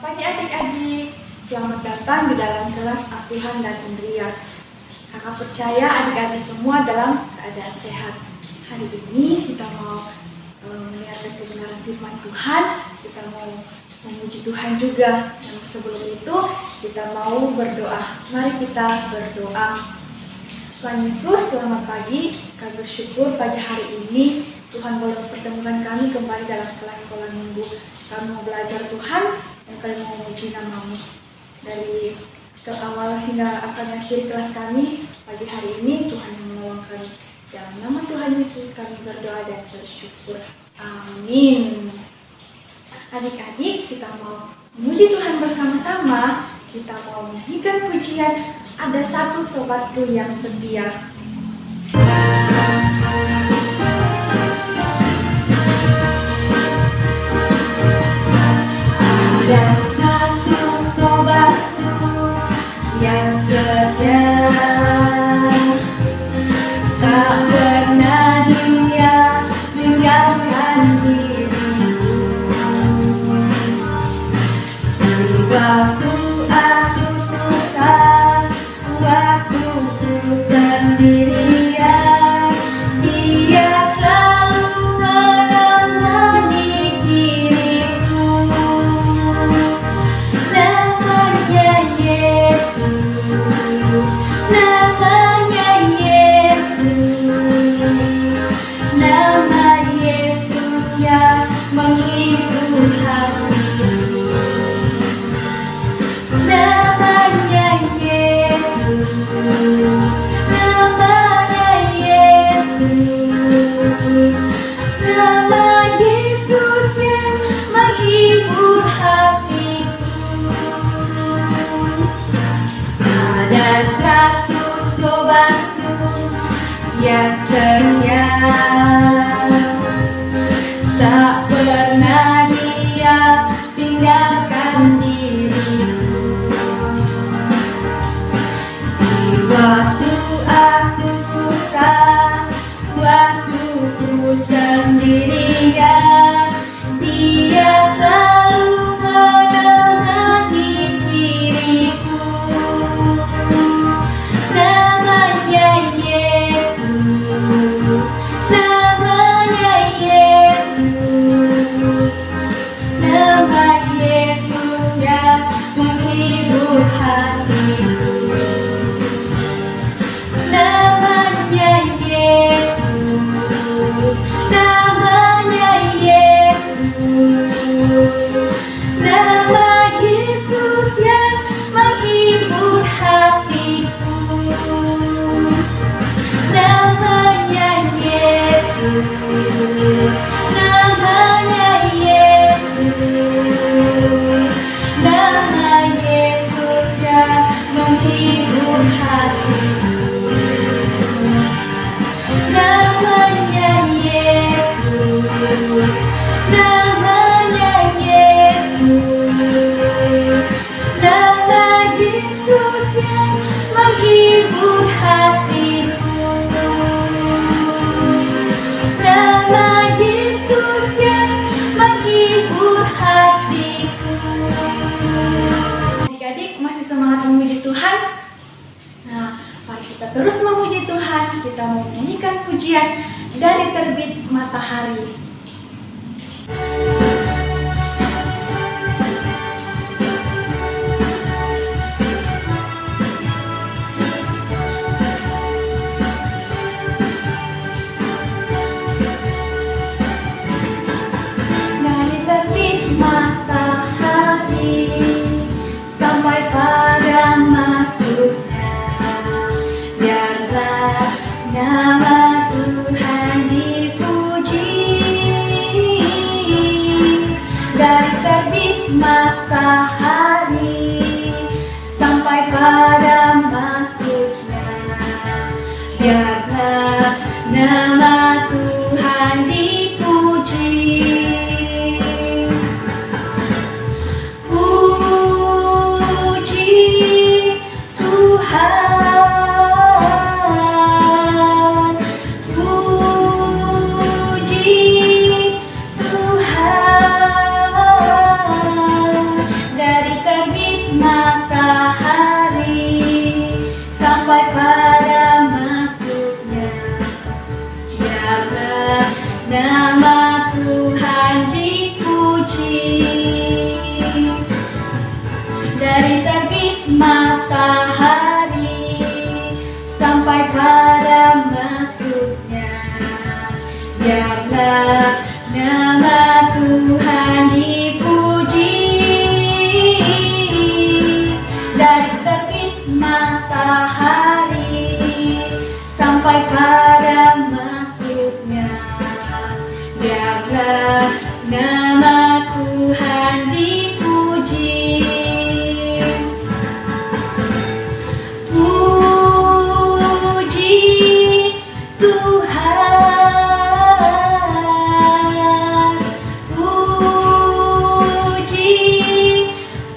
Selamat pagi adik-adik, selamat datang di dalam kelas asuhan dan Indriat. Kakak percaya adik-adik semua dalam keadaan sehat. Hari ini kita mau melihat kebenaran firman Tuhan, kita mau memuji Tuhan juga. Dan sebelum itu kita mau berdoa. Mari kita berdoa. Tuhan Yesus, selamat pagi. Kami bersyukur pagi hari ini Tuhan boleh mempertemukan kami kembali dalam kelas sekolah minggu. Kami mau belajar Tuhan dan kami mau memuji nama-Mu. Dari awal hingga akan akhir kelas kami pagi hari ini, Tuhan yang menolong kami. Dalam nama Tuhan Yesus kami berdoa dan bersyukur. Amin. Adik-adik, kita mau memuji Tuhan bersama-sama. Kita mau menyanyikan pujian Ada Satu Sobatku Yang Setia. Ada satu sobatku yang setia, tak pernah dia tinggalkan diriku. Di waktu aku susah, waktu ku sendirian, dia selalu menemani diriku. Namanya Yesus, namanya Yesus, nama Yesus yang menghibur hatiku. Namanya Yesus, namanya Yesus, nama Yesus yang menghibur hatiku. Ada satu sobatku yang setia, tak pernah dia tinggalkan diriku. Di waktu aku susah, waktu ku sendirian, dia selalu menemani diriku. Namanya Yesus, namanya Yesus, nama Yesus yang menghibur hatiku. Namanya Yesus, namanya Yesus, nama Yesus yang menghibur hatiku. Namanya Yesus, namanya Yesus, nama Yesus yang menghibur hatiku. Namanya Yesus, namanya Yesus, nama Yesus yang menghibur hatiku. Nama Yesus yang menghibur hatiku. Adik-adik masih semangat memuji Tuhan? Nah, mari kita terus memuji Tuhan. Kita mau menyanyikan pujian Dari Terbit Matahari. Dari terbit matahari sampai pada masuknya, biarlah nama Tuhan dipuji. Dari terbit matahari sampai pada masuknya, biarlah nama Tuhan dipuji. Puji Tuhan, puji Tuhan. sampai pada maksudnya. Biarlah nama Tuhan dipuji. Puji Tuhan, puji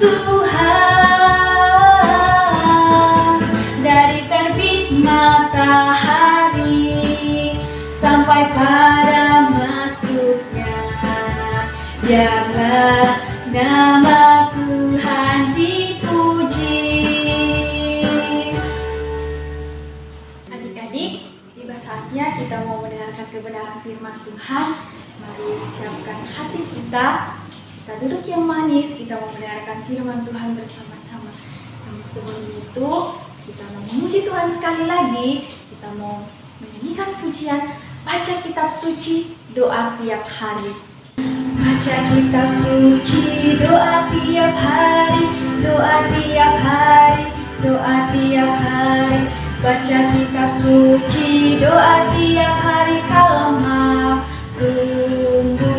Tuhan. Dari terbit matahari sampai pada masuknya, biarlah nama Tuhan dipuji. Adik-adik, tiba saatnya kita mau mendengarkan kebenaran firman Tuhan. Mari siapkan hati kita. Kita duduk yang manis, kita mau mendengarkan firman Tuhan bersama-sama. Namun sebelum itu, kita mau memuji Tuhan sekali lagi. Kita mau menyanyikan pujian, baca kitab suci, doa tiap hari. Baca kitab suci, doa tiap hari, doa tiap hari, doa tiap hari. Baca kitab suci, doa tiap hari. Kalau mau tunggu,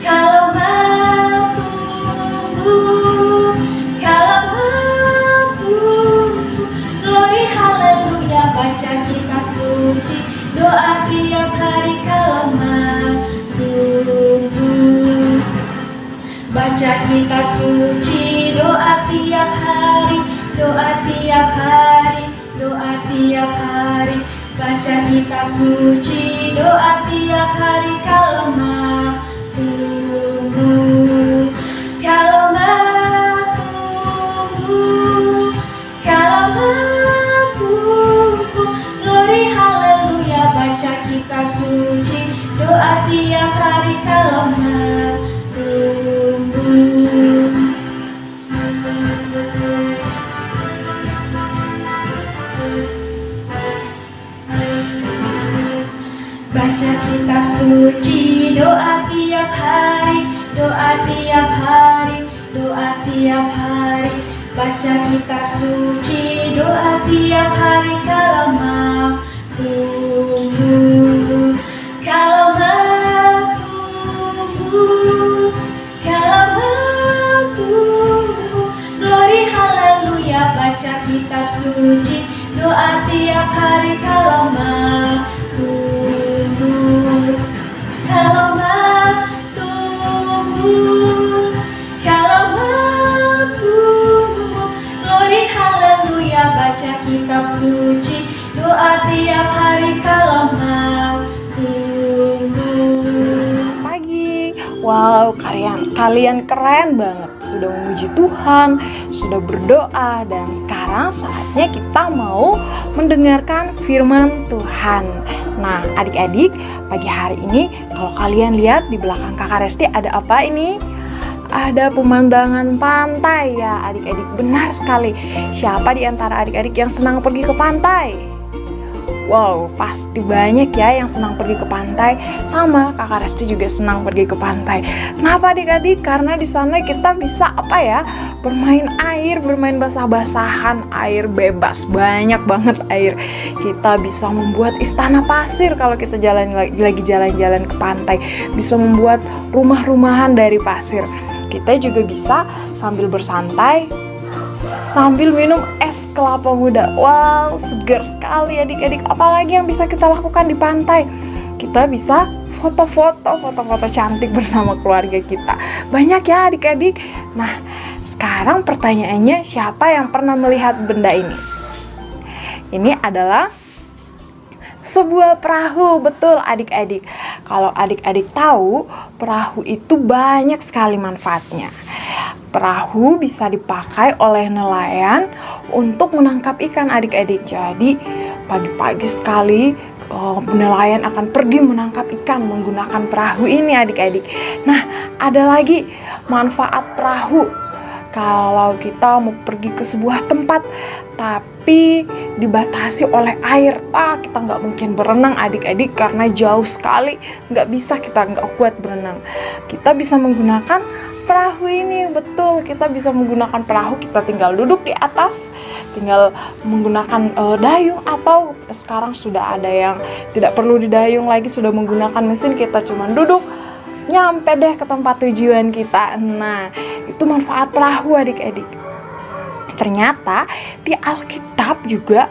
kalau mau tunggu, kalau mau tunggu. Glory haleluya. Baca kitab suci, doa tiap hari. Kalau mau tunggu, baca kitab suci, doa tiap hari, doa tiap hari, doa tiap hari. Baca kitab suci, doa tiap hari. Kalau mau tunggu, kalau mau tunggu, kalau mau tunggu. Glory haleluya. Baca kitab suci, doa tiap hari. Kalau mau tunggu. Baca kitab suci, doa tiap hari, doa tiap hari, doa tiap hari. Baca kitab suci, doa tiap hari. Kalau mau tunggu, kalau mau tunggu, kalau mau tunggu. Glory haleluya. Baca kitab suci, doa tiap hari. Kalau mau tunggu, kalau mau tunggu, kalau mau tunggu. Glory haleluya. Baca kitab suci, doa tiap hari. Kalau mau tunggu. Pagi, wow, kalian keren banget, sudah memuji Tuhan, sudah berdoa, dan sekarang saatnya kita mau mendengarkan firman Tuhan. Nah, adik-adik, pagi hari ini kalau kalian lihat di belakang Kakak Resti ada apa ini? Ada pemandangan pantai ya, adik-adik. Benar sekali. Siapa di antara adik-adik yang senang pergi ke pantai? Wow, pasti banyak ya yang senang pergi ke pantai. Sama, Kakak Resti juga senang pergi ke pantai. Kenapa adik-adik? Karena di sana kita bisa bermain air, bermain basah-basahan, air bebas, banyak banget air. Kita bisa membuat istana pasir kalau kita lagi jalan-jalan ke pantai. Bisa membuat rumah-rumahan dari pasir. Kita juga bisa sambil bersantai, sambil minum es kelapa muda. Wow, segar sekali adik-adik. Apalagi yang bisa kita lakukan di pantai? Kita bisa foto-foto cantik bersama keluarga kita. Banyak ya adik-adik. Nah, sekarang pertanyaannya, siapa yang pernah melihat benda ini? Ini adalah sebuah perahu. Betul adik-adik. Kalau adik-adik tahu, perahu itu banyak sekali manfaatnya. Perahu bisa dipakai oleh nelayan untuk menangkap ikan adik-adik. Jadi pagi-pagi sekali nelayan akan pergi menangkap ikan menggunakan perahu ini adik-adik. Nah, ada lagi manfaat perahu. Kalau kita mau pergi ke sebuah tempat tapi dibatasi oleh air, kita nggak mungkin berenang adik-adik karena jauh sekali, nggak kuat berenang. Kita bisa menggunakan perahu ini. Betul, kita bisa menggunakan perahu. Kita tinggal duduk di atas, tinggal menggunakan dayung, atau sekarang sudah ada yang tidak perlu didayung lagi, sudah menggunakan mesin, kita cuma duduk nyampe deh ke tempat tujuan kita. Nah, itu manfaat perahu adik-adik. Ternyata di Alkitab juga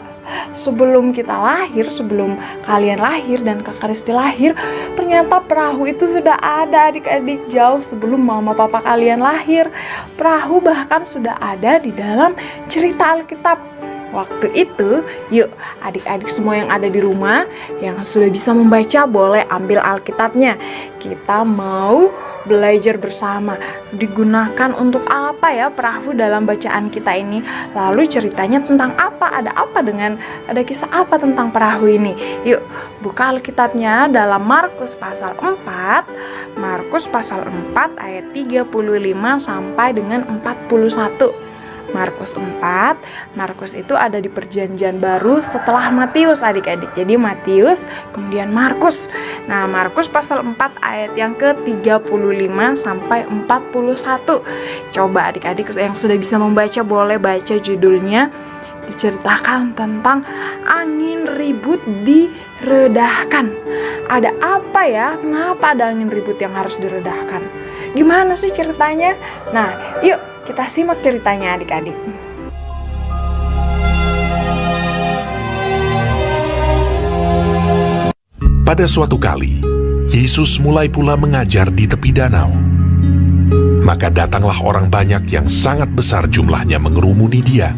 sebelum kita lahir, sebelum kalian lahir dan Kak Kristi lahir, ternyata perahu itu sudah ada adik-adik. Jauh sebelum mama papa kalian lahir, perahu bahkan sudah ada di dalam cerita Alkitab. Waktu itu, yuk adik-adik semua yang ada di rumah yang sudah bisa membaca boleh ambil Alkitabnya. Kita mau belajar bersama. Digunakan untuk apa ya perahu dalam bacaan kita ini? Lalu ceritanya tentang apa? Ada kisah apa tentang perahu ini? Yuk buka Alkitabnya dalam Markus pasal 4. Markus pasal 4 ayat 35 sampai dengan 41. Markus 4, Markus itu ada di perjanjian baru setelah Matius adik-adik. Jadi Matius kemudian Markus. Nah, Markus pasal 4 ayat yang ke-35 sampai 41. Coba adik-adik yang sudah bisa membaca boleh baca judulnya. Diceritakan tentang angin ribut diredahkan. Ada apa ya? Kenapa ada angin ribut yang harus diredahkan? Gimana sih ceritanya? Nah, yuk kita simak ceritanya adik-adik. Pada suatu kali, Yesus mulai pula mengajar di tepi danau. Maka datanglah orang banyak yang sangat besar jumlahnya mengerumuni dia.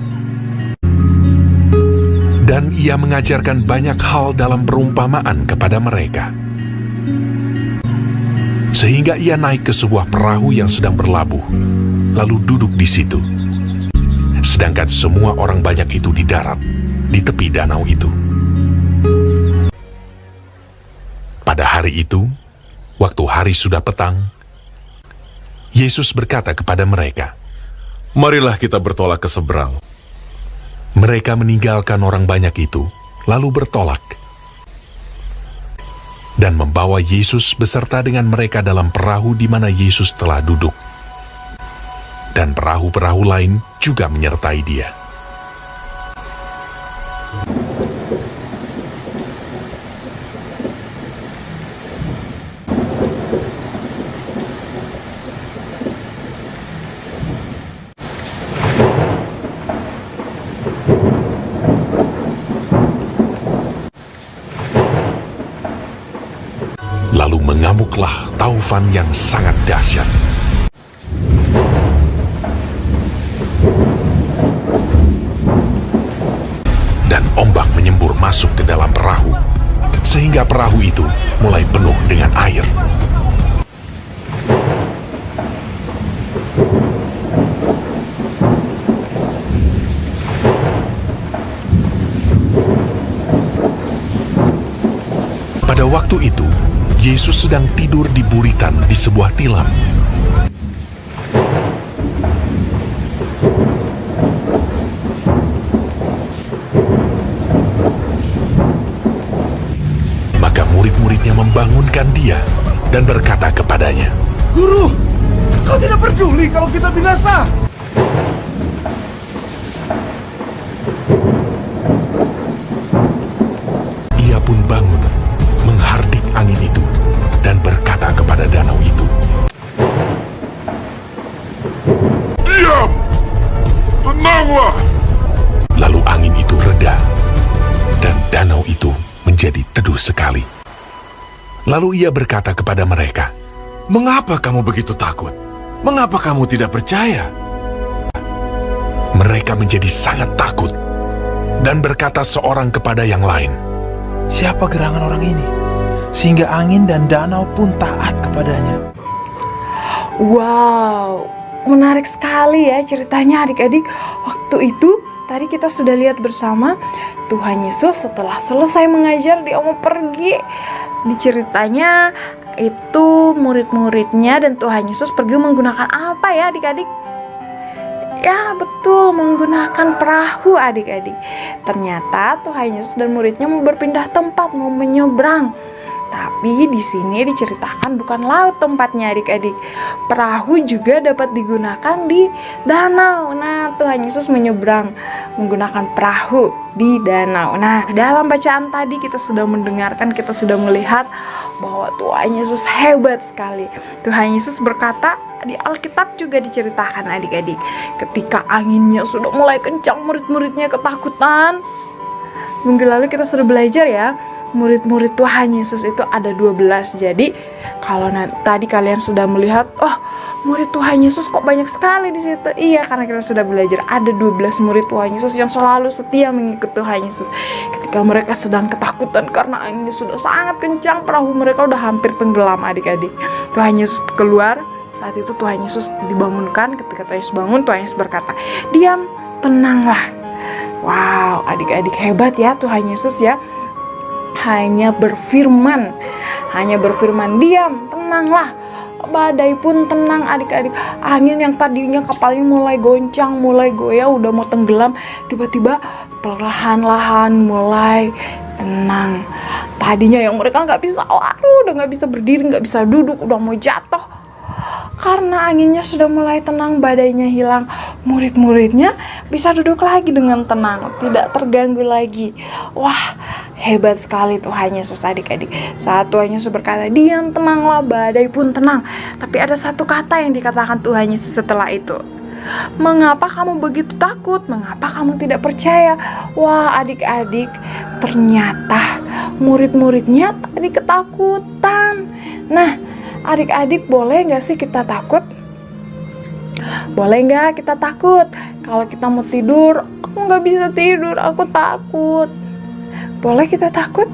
Dan ia mengajarkan banyak hal dalam perumpamaan kepada mereka. Sehingga ia naik ke sebuah perahu yang sedang berlabuh, lalu duduk di situ. Sedangkan semua orang banyak itu di darat, di tepi danau itu. Pada hari itu, waktu hari sudah petang, Yesus berkata kepada mereka, "Marilah kita bertolak ke seberang." Mereka meninggalkan orang banyak itu, lalu bertolak. Dan membawa Yesus beserta dengan mereka dalam perahu di mana Yesus telah duduk. Dan perahu-perahu lain juga menyertai dia. Lalu mengamuklah taufan yang sangat dahsyat. Dan ombak menyembur masuk ke dalam perahu, sehingga perahu itu mulai penuh dengan air. Pada waktu itu, Yesus sedang tidur di buritan di sebuah tilam. Maka murid-muridnya membangunkan dia dan berkata kepadanya, "Guru, kau tidak peduli kalau kita binasa?" Ia pun bangun, menghardik angin itu, dan berkata kepada danau itu, "Diam! Tenanglah!" Lalu angin itu reda, dan danau itu menjadi teduh sekali. Lalu ia berkata kepada mereka, "Mengapa kamu begitu takut? Mengapa kamu tidak percaya?" Mereka menjadi sangat takut, dan berkata seorang kepada yang lain, Siapa gerangan orang ini, sehingga angin dan danau pun taat kepadanya? Wow, menarik sekali ya ceritanya adik-adik. Waktu itu tadi kita sudah lihat bersama Tuhan Yesus setelah selesai mengajar dia mau pergi. Di ceritanya itu murid-muridnya dan Tuhan Yesus pergi menggunakan apa ya adik-adik? Ya betul, menggunakan perahu adik-adik. Ternyata Tuhan Yesus dan muridnya mau berpindah tempat, mau menyeberang. Tapi di sini diceritakan bukan laut tempatnya adik-adik. Perahu juga dapat digunakan di danau. Nah, Tuhan Yesus menyeberang menggunakan perahu di danau. Nah, dalam bacaan tadi kita sudah mendengarkan, kita sudah melihat bahwa Tuhan Yesus hebat sekali. Tuhan Yesus berkata, di Alkitab juga diceritakan adik-adik, ketika anginnya sudah mulai kencang, murid-muridnya ketakutan. Minggu lalu kita sudah belajar ya, murid-murid Tuhan Yesus itu ada 12. Jadi kalau tadi kalian sudah melihat, oh murid Tuhan Yesus kok banyak sekali di situ. Iya, karena kita sudah belajar ada 12 murid Tuhan Yesus yang selalu setia mengikut Tuhan Yesus. Ketika mereka sedang ketakutan karena anginnya sudah sangat kencang, perahu mereka udah hampir tenggelam adik-adik. Tuhan Yesus keluar, saat itu Tuhan Yesus dibangunkan. Ketika Tuhan Yesus bangun, Tuhan Yesus berkata, "Diam, tenanglah." Wow, adik-adik hebat ya Tuhan Yesus ya. Hanya berfirman, diam, tenanglah. Badai pun tenang adik-adik. Angin yang tadinya kapalnya mulai goncang, mulai goyah, udah mau tenggelam, tiba-tiba perlahan-lahan mulai tenang. Tadinya yang mereka nggak bisa, udah nggak bisa berdiri, nggak bisa duduk, udah mau jatuh. Karena anginnya sudah mulai tenang, badainya hilang, murid-muridnya bisa duduk lagi dengan tenang, tidak terganggu lagi. Wah, hebat sekali Tuhan Yesus adik-adik. Saat Tuhan Yesus berkata, "Diam, tenanglah," badai pun tenang. Tapi ada satu kata yang dikatakan Tuhan Yesus setelah itu. "Mengapa kamu begitu takut? Mengapa kamu tidak percaya?" Wah, adik-adik, ternyata murid-muridnya tadi ketakutan. Nah, adik-adik, boleh nggak sih kita takut? Boleh nggak kita takut? Kalau kita mau tidur, aku nggak bisa tidur, aku takut. Boleh kita takut?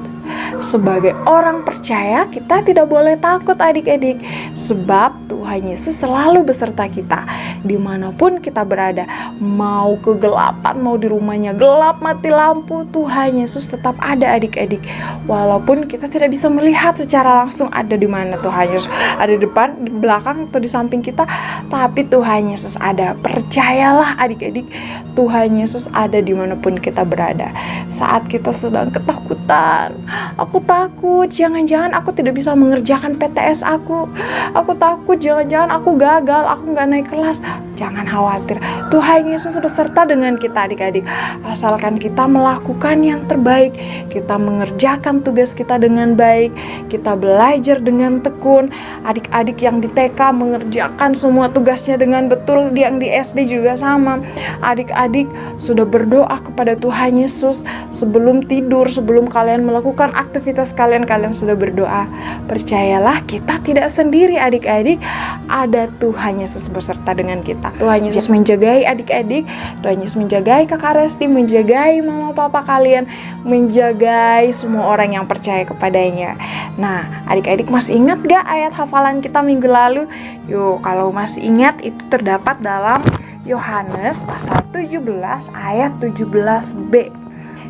Sebagai orang percaya, kita tidak boleh takut adik-adik. Sebab Tuhan Yesus selalu beserta kita. Dimanapun kita berada, mau kegelapan, mau di rumahnya gelap, mati lampu, Tuhan Yesus tetap ada adik-adik. Walaupun kita tidak bisa melihat secara langsung ada di mana Tuhan Yesus. Ada di depan, di belakang, atau di samping kita. Tapi Tuhan Yesus ada. Percayalah adik-adik, Tuhan Yesus ada dimanapun kita berada. Saat kita sedang ketakutan, aku takut, jangan-jangan aku tidak bisa mengerjakan PTS aku. Aku takut, jangan-jangan aku gagal, aku nggak naik kelas. Jangan khawatir, Tuhan Yesus beserta dengan kita adik-adik. Asalkan kita melakukan yang terbaik, kita mengerjakan tugas kita dengan baik, kita belajar dengan tekun. Adik-adik yang di TK mengerjakan semua tugasnya dengan betul, yang di SD juga sama. Adik-adik sudah berdoa kepada Tuhan Yesus sebelum tidur, sebelum kalian melakukan aktivitas kalian sudah berdoa. Percayalah, kita tidak sendiri adik-adik, ada Tuhan Yesus beserta dengan kita. Tuhan Yesus menjagai adik-adik, Tuhan Yesus menjagai Kakak Resti, menjagai mama papa kalian, menjagai semua orang yang percaya kepadanya. Nah, adik-adik masih ingat gak ayat hafalan kita minggu lalu? Yuk, kalau masih ingat, itu terdapat dalam Yohanes pasal 17 ayat 17b.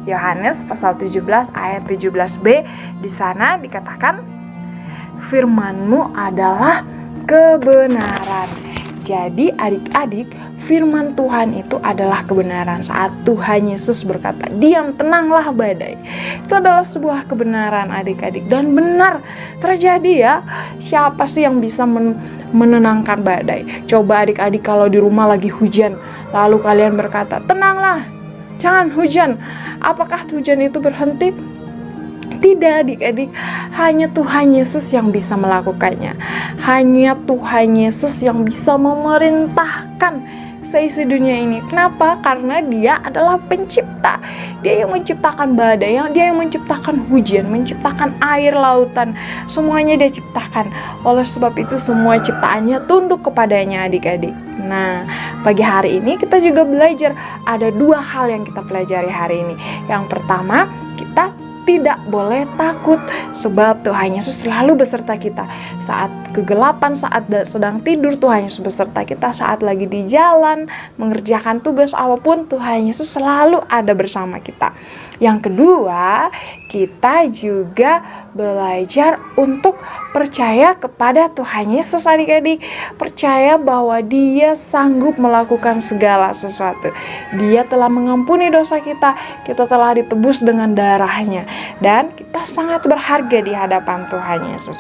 Yohanes pasal 17 ayat 17b. Di sana dikatakan, "Firman-Mu adalah kebenaran." Jadi adik-adik, firman Tuhan itu adalah kebenaran. Saat Tuhan Yesus berkata, "Diam, tenanglah badai," itu adalah sebuah kebenaran adik-adik. Dan benar terjadi ya. Siapa sih yang bisa menenangkan badai? Coba adik-adik kalau di rumah lagi hujan, lalu kalian berkata, "Tenanglah, jangan hujan." Apakah hujan itu berhenti? Tidak adik-adik, hanya Tuhan Yesus yang bisa melakukannya. Hanya Tuhan Yesus yang bisa memerintahkan seisi dunia ini. Kenapa? Karena Dia adalah pencipta. Dia yang menciptakan badai, Dia yang menciptakan hujan, menciptakan air lautan. Semuanya Dia ciptakan. Oleh sebab itu semua ciptaannya tunduk kepadanya adik-adik. Nah, pagi hari ini kita juga belajar ada 2 hal yang kita pelajari hari ini. Yang pertama, kita tidak boleh takut sebab Tuhan Yesus selalu beserta kita. Saat kegelapan, saat sedang tidur, Tuhan Yesus beserta kita. Saat lagi di jalan, mengerjakan tugas apapun, Tuhan Yesus selalu ada bersama kita. Yang kedua, kita juga belajar untuk percaya kepada Tuhan Yesus adik-adik. Percaya bahwa Dia sanggup melakukan segala sesuatu. Dia telah mengampuni dosa kita. Kita telah ditebus dengan darah-Nya. Dan kita sangat berharga di hadapan Tuhan Yesus.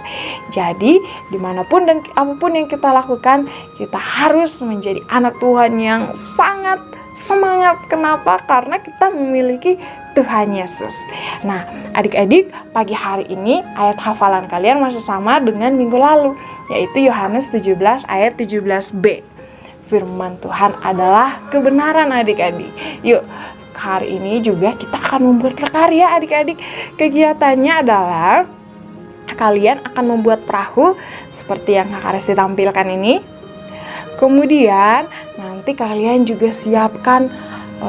Jadi, dimanapun dan apapun yang kita lakukan, kita harus menjadi anak Tuhan yang sangat semangat. Kenapa? Karena kita memiliki Tuhan Yesus. Nah, adik-adik, pagi hari ini ayat hafalan kalian masih sama dengan minggu lalu, yaitu Yohanes 17 ayat 17b. Firman Tuhan adalah kebenaran adik-adik. Yuk, hari ini juga kita akan membuat prakarya adik-adik. Kegiatannya adalah kalian akan membuat perahu seperti yang Kak Resti tampilkan ini. Kemudian nanti kalian juga siapkan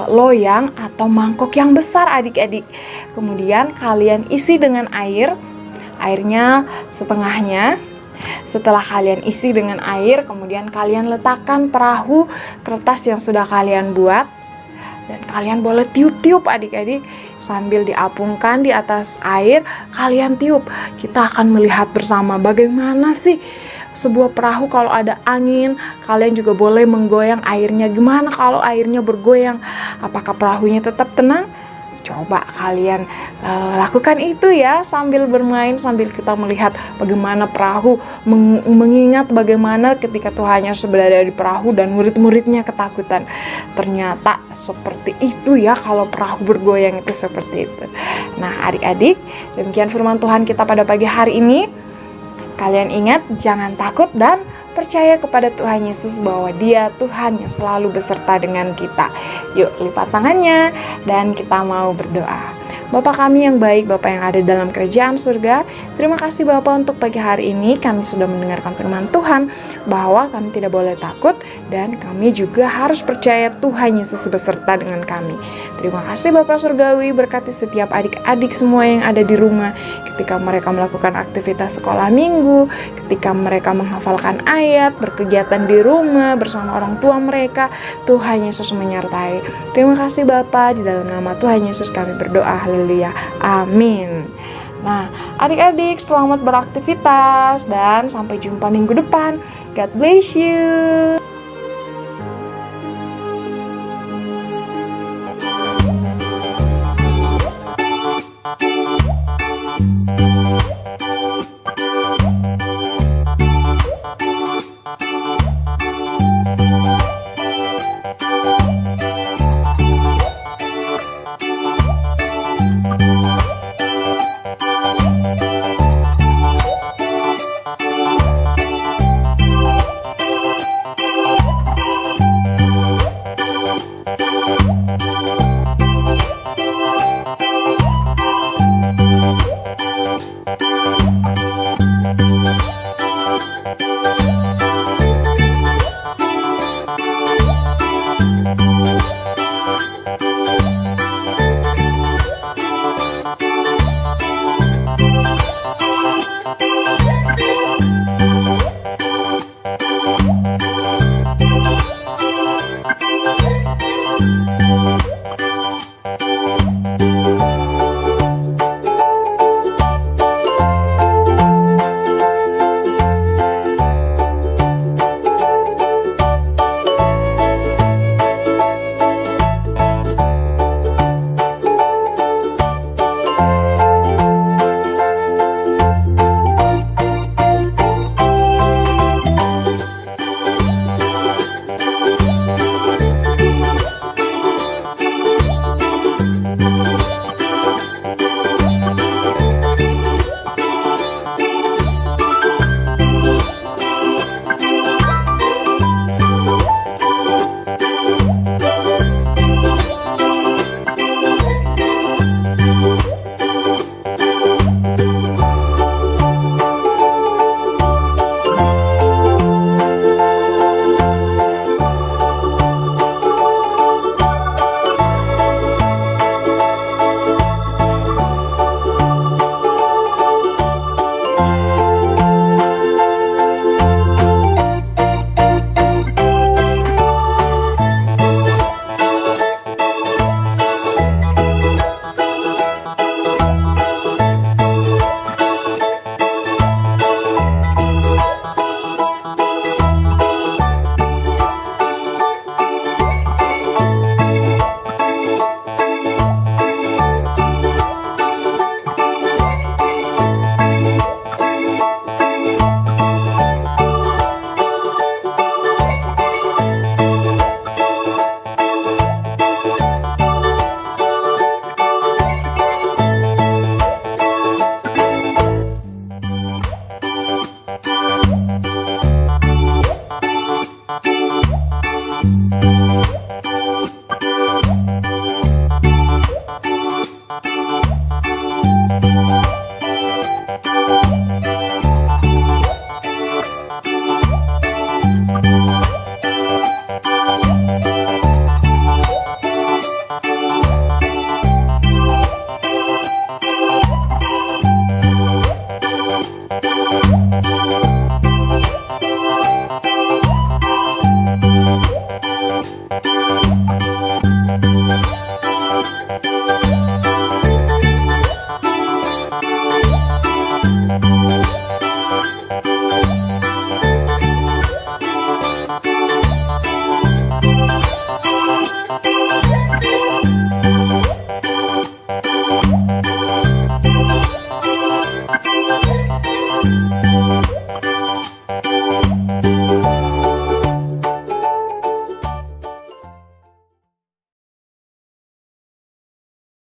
loyang atau mangkok yang besar adik-adik. Kemudian kalian isi dengan air. Airnya setengahnya. Setelah kalian isi dengan air, kemudian kalian letakkan perahu kertas yang sudah kalian buat. Dan kalian boleh tiup-tiup adik-adik sambil diapungkan di atas air, kalian tiup. Kita akan melihat bersama bagaimana sih sebuah perahu kalau ada angin. Kalian juga boleh menggoyang airnya. Gimana kalau airnya bergoyang? Apakah perahunya tetap tenang? Coba kalian lakukan itu ya, sambil bermain, sambil kita melihat bagaimana perahu, mengingat bagaimana ketika Tuhan Yesus berada di perahu dan murid-muridnya ketakutan. Ternyata seperti itu ya, kalau perahu bergoyang itu seperti itu. Nah adik-adik, demikian firman Tuhan kita pada pagi hari ini. Kalian ingat, jangan takut dan percaya kepada Tuhan Yesus bahwa Dia Tuhan yang selalu beserta dengan kita. Yuk lipat tangannya dan kita mau berdoa. Bapa kami yang baik, Bapa yang ada dalam kerajaan surga, terima kasih Bapa untuk pagi hari ini kami sudah mendengarkan firman Tuhan bahwa kami tidak boleh takut dan kami juga harus percaya Tuhan Yesus beserta dengan kami. Terima kasih Bapa surgawi, berkati setiap adik-adik semua yang ada di rumah ketika mereka melakukan aktivitas sekolah minggu, ketika mereka menghafalkan ayat, berkegiatan di rumah bersama orang tua mereka. Tuhan Yesus menyertai. Terima kasih Bapa, di dalam nama Tuhan Yesus kami berdoa. Haleluya. Amin. Nah, adik-adik selamat beraktivitas dan sampai jumpa minggu depan. God bless you.